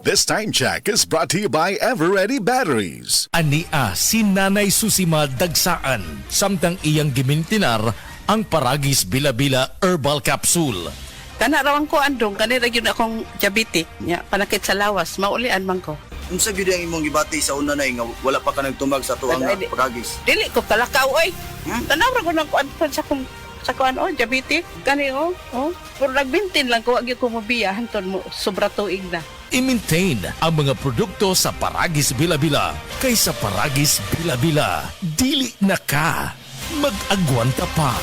This time check is brought to you by Everready Batteries. Ania si Nanay Susima Dagsaan, samtang iyang gimintinar ang Paragis Bila-Bila Herbal Capsule. Kanarawan ko andong, kanira yun akong diabetic, nya, panakit sa lawas, maulian man ko. Unsa gyud ang imong gibati sa una nay nga wala pa ka nagtumag sa tuang nga pagagis? Dili ko talakaw oy. Tanawra ko nang kuan sa kuan diabetic, kani pero nagbintin lang ko, wag ko mobiya hanton mo sobra tuig na. I-maintain ang mga produkto sa Paragis Bila-Bila kaysa Paragis Bila-Bila. Dili na ka. Mag-agwanta pa.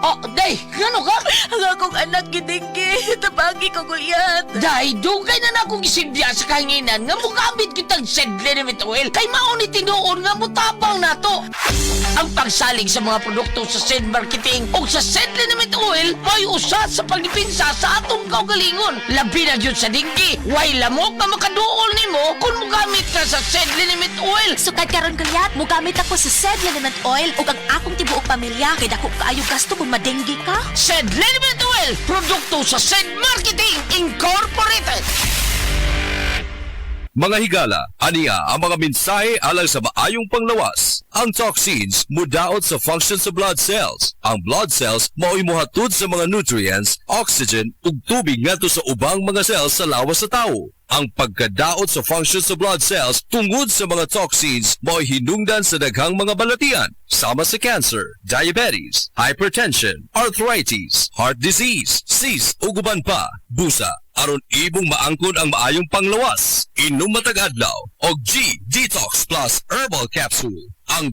Oh, day, gano ka? Ang akong anak gidinggi, tabagi ko guyat. Day, dugay na na akong isilbiya sa kahinginan nga mugamit kitang Sedlenimit oil kay mauni tinuon nga mutabang nato. Ang pagsalig sa mga produkto sa Sed Marketing o sa Sedlenimit oil may usa sa pagdipinsa sa atong kaugalingon. Labi na yun sa dinggi, way lamok na makaduol nimo kung mugamit ka sa Sedlenimit oil. Sukad karon guyat, mugamit ako sa Sedlenimit oil ug ang akong tibuok pamilya kay dako kaayo gasto kung madenggi ka. Sedlenimit oil, produkto sa Sed Marketing Incorporated. Mga higala, aniya ang mga mensahe alang sa maayong panglawas. Ang toxins mudaot sa function sa blood cells. Ang blood cells mao'y mohatod sa mga nutrients, oxygen ug tubig ngadto sa ubang mga cells sa lawas sa tao. Ang pagkadaot sa function sa blood cells tungod sa mga toxins mao'y hinungdan sa daghang mga balatian, sama sa cancer, diabetes, hypertension, arthritis, heart disease, cyst ug uban pa. Busa, aron ibong maangkon ang maayong panglawas. Inom matag adlaw og G Detox Plus Herbal Capsule. Ang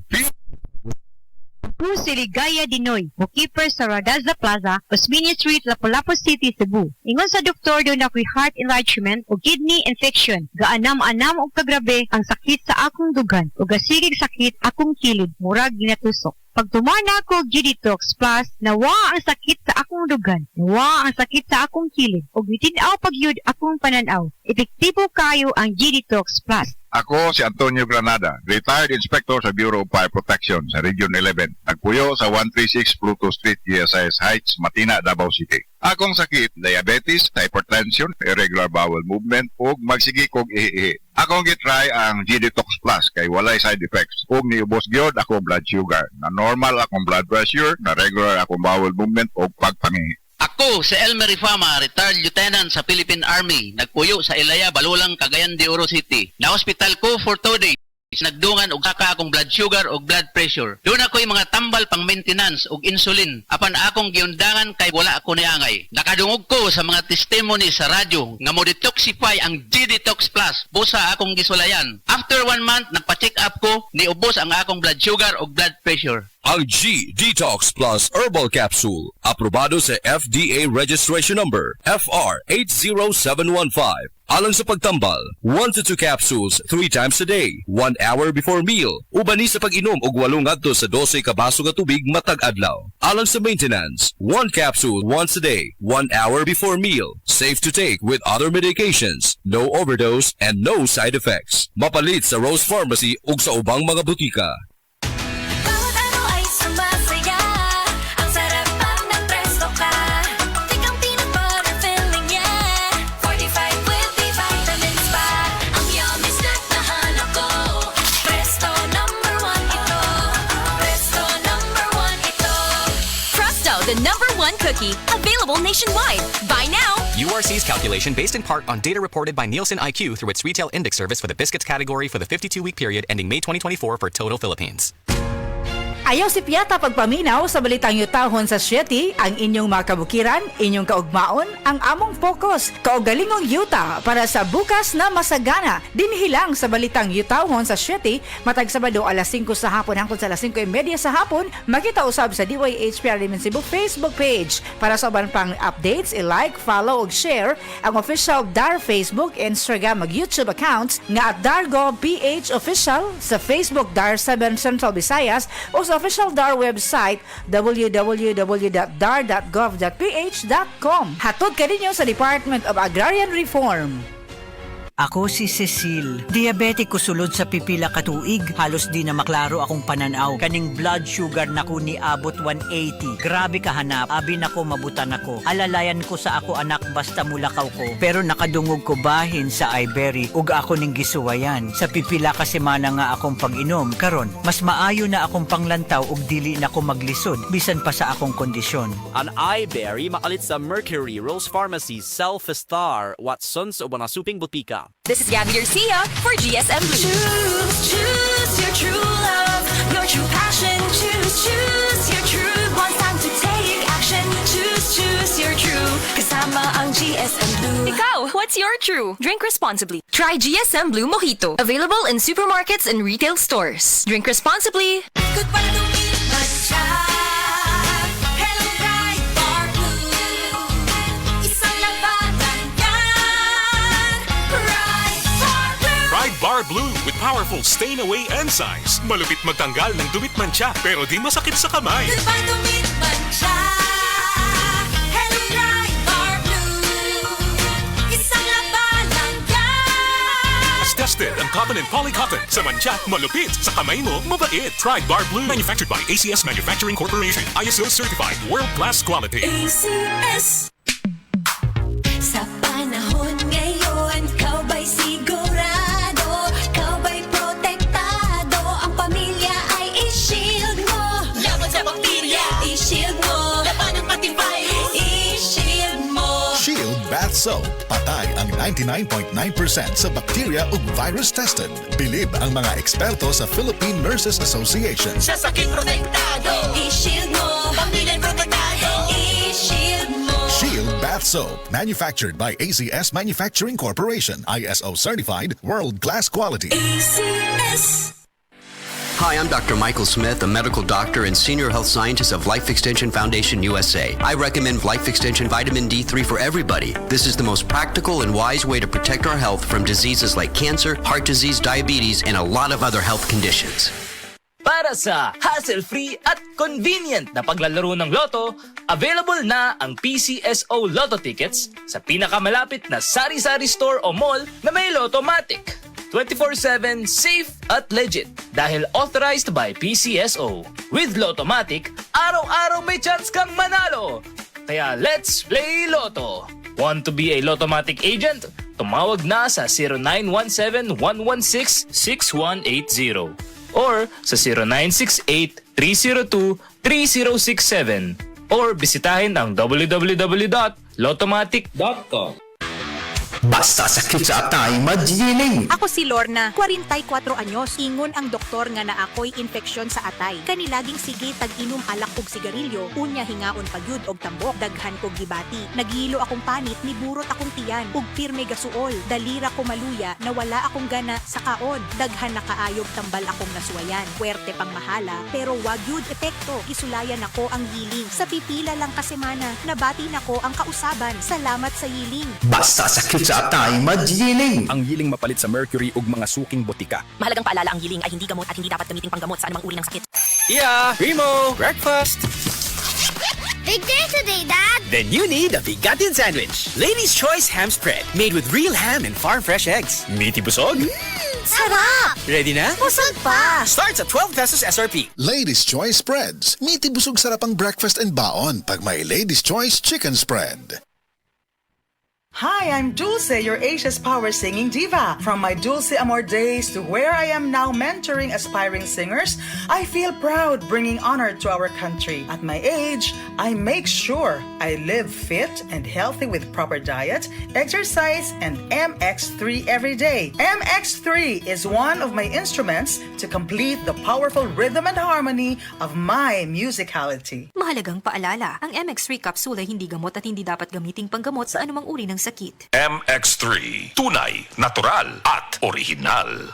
Po si Ligaya Dinoy, bookkeeper sa Radaza Plaza, Osmeña Street, Lapu-Lapu City, Cebu. Ingon sa doktor doon ako'y heart enlargement o kidney infection. Gaanam-anam o kagrabe ang sakit sa akong dugan o gasigig sakit akong kilid, murag ginatusok. Pag tumana ko G-Detox Plus, nawa ang sakit sa akong dugan, nawa ang sakit sa akong kilid, o gitinaw pagyud akong pananaw. Epektibo kayo ang G-Detox Plus. Ako si Antonio Granada, retired inspector sa Bureau of Fire Protection sa Region 11. Nagpuyo sa 136 Pluto Street, GSIS Heights, Matina, Davao City. Akong sakit, diabetes, hypertension, irregular bowel movement, ug magsigi kog ihi. Akong gitry ang G-Detox Plus kay walay side effects. Ug niubos gyud akong blood sugar. Na normal akong blood pressure, na regular akong bowel movement ug pagpangihi. Ako si Elmer Rifama, retired lieutenant sa Philippine Army. Nagpuyo sa Ilaya, Balulang, Cagayan de Oro City. Na-hospital ko for 2 days. Nagdungan og kaka akong blood sugar og blood pressure. Doon ako'y mga tambal pang maintenance og insulin. Apan akong giundangan kay wala ako niangay. Nakadungog ko sa mga testimony sa radyo nga mo detoxify ang G-Detox Plus. Busa akong gisulayan. After 1 month, nagpa-check up ko, niubos ang akong blood sugar og blood pressure. Ang G-Detox Plus Herbal Capsule, aprobado sa FDA Registration Number FR80715. Alang sa pagtambal, 1 to 2 capsules 3 times a day, 1 hour before meal. Ubani sa pag-inom og 8 ngadto sa 12 ka baso nga tubig matag adlaw. Alang sa maintenance, 1 capsule once a day, 1 hour before meal. Safe to take with other medications, no overdose and no side effects. Mapalit sa Rose Pharmacy ug sa ubang mga butika. The #1 cookie, available nationwide. Buy now. URC's calculation based in part on data reported by Nielsen IQ through its retail index service for the biscuits category for the 52-week period ending May 2024 for total Philippines. Ayaw si Piata pagpaminaw sa balitang yutahon sa Sieti, ang inyong mga kabukiran, inyong kaugmaon, ang among focus, kaugalingong yuta para sa bukas na masagana. Dinhilang sa balitang yutahon sa Sieti, matag Sabado alas 5 sa hapon hangtod sa alas 5:30 sa hapon, makita usab sa DYHPR Limen Cebu Facebook page. Para sa uban pang updates, i-like, follow ug share ang official DAR Facebook, Instagram ug YouTube accounts nga @Dargo PH Official sa Facebook DAR 7 Central Visayas o sa official DAR website www.dar.gov.ph.com. Hatod kaninyo sa Department of Agrarian Reform. Ako si Cecil. Diabetic ko sulod sa pipila katuig. Halos di na maklaro akong pananaw. Kaning blood sugar nako ni abot 180. Grabe kahanap. Abi nako mabutan ako. Alalayan ko sa ako anak basta mulakaw ko. Pero nakadungog ko bahin sa Iberry ug ako ning gisuwayan. Sa pipila ka semana nga akong pag-inom. Karon, mas maayo na akong panglantaw ug dili na ko maglisod bisan pa sa akong kondisyon. An iBerry maalit sa Mercury, Rose Pharmacy, Self-Star, Watsons o Banasuping Butika. This is Gabby Garcia for GSM Blue. Choose your true love, your true passion. Choose your true. One time to take action. Choose your true. Kasama ang GSM Blue. Ikaw, what's your true? Drink responsibly. Try GSM Blue Mojito. Available in supermarkets and retail stores. Drink responsibly. Good para lumipas siya. Hello, Pride Bar Blue. Isang labanan yan. Pride Bar Blue with powerful stain-away enzymes. Malupit magtanggal ng dumit mancha pero di masakit sa kamay. Good para lumipas siya. Hello, Pride Bar Blue. Isang labanan yan. As tested ang cotton and polycotton. Sa mancha, malupit. Sa kamay mo, mabait. Pride Bar Blue. Manufactured by ACS Manufacturing Corporation. ISO certified. World-class quality. ACS. Sa panahon ngayon, kau ba'y sigurado? Kau ba'y protektado? Ang pamilya ay i-shield mo. Laban sa bakterya, i-shield mo. Laban ng antivirus, i-shield mo. Shield Bath Soap. Patay ang 99.9% sa bacteria ug virus tested. Bilib ang mga eksperto sa Philippine Nurses Association. Sa sakit protektado, i-shield mo. Pamilya protektado, i-shield mo. Shield Bath Soap. Manufactured by ACS Manufacturing Corporation. ISO certified. World-class quality. ACS. Hi, I'm Dr. Michael Smith, a medical doctor and senior health scientist of Life Extension Foundation USA. I recommend Life Extension Vitamin D3 for everybody. This is the most practical and wise way to protect our health from diseases like cancer, heart disease, diabetes, and a lot of other health conditions. Para sa hassle-free at convenient na paglalaro ng loto, available na ang PCSO Lotto tickets sa pinakamalapit na sari-sari store o mall na may Lottomatic. 24/7 safe at legit dahil authorized by PCSO. With Lottomatic, araw-araw may chance kang manalo. Kaya let's play Lotto. Want to be a Lottomatic agent? Tumawag na sa 0917-116-6180 or sa 0968-302-3067 or bisitahin ang www.lottomatic.com. Basta sakit sa atay, magyiling. Ako si Lorna, 44 anyos. Ingon ang doktor nga na ako'y infeksyon sa atay. Kanilaging sige tag-inom alak og sigarilyo, unya hingaon pagyud og tambok, daghan kog gibati. Naghilo akong panit, niburot akong tiyan, ug pirme gasuol. Dalira ko maluya, nawala akong gana sa kaon. Daghan na kaayog tambal akong nasuwayan. Puwerte pang mahala, pero wag yud epekto. Gisulayan ako ang yiling. Sa pipila lang ka semana, nabati nako ang kausaban. Salamat sa yiling. Basta sakit sa atay, magyiling. Ang yiling mapalit sa mercury ug mga suking botika. Mahalagang paalala, ang yiling ay hindi gamot at hindi dapat gamiting panggamot sa anumang uri ng sakit. Yeah, Primo, breakfast. Big day today, Dad! Then you need a Bigatin sandwich. Lady's Choice Ham Spread. Made with real ham and farm fresh eggs. Meaty busog. Sarap! Ready na? Busog pa! Starts at 12 pesos SRP. Ladies' Choice Spreads. Meaty busog sarap ang breakfast and baon pag may Ladies' Choice Chicken Spread. Hi, I'm Dulce, your Asia's power singing diva. From my Dulce Amor days to where I am now mentoring aspiring singers, I feel proud bringing honor to our country. At my age, I make sure I live fit and healthy with proper diet, exercise, and MX3 every day. MX3 is one of my instruments to complete the powerful rhythm and harmony of my musicality. Mahalagang paalala, ang MX3 capsule ay hindi gamot at hindi dapat gamiting panggamot sa anumang uri ng sakit. MX3. Tunay, natural at orihinal.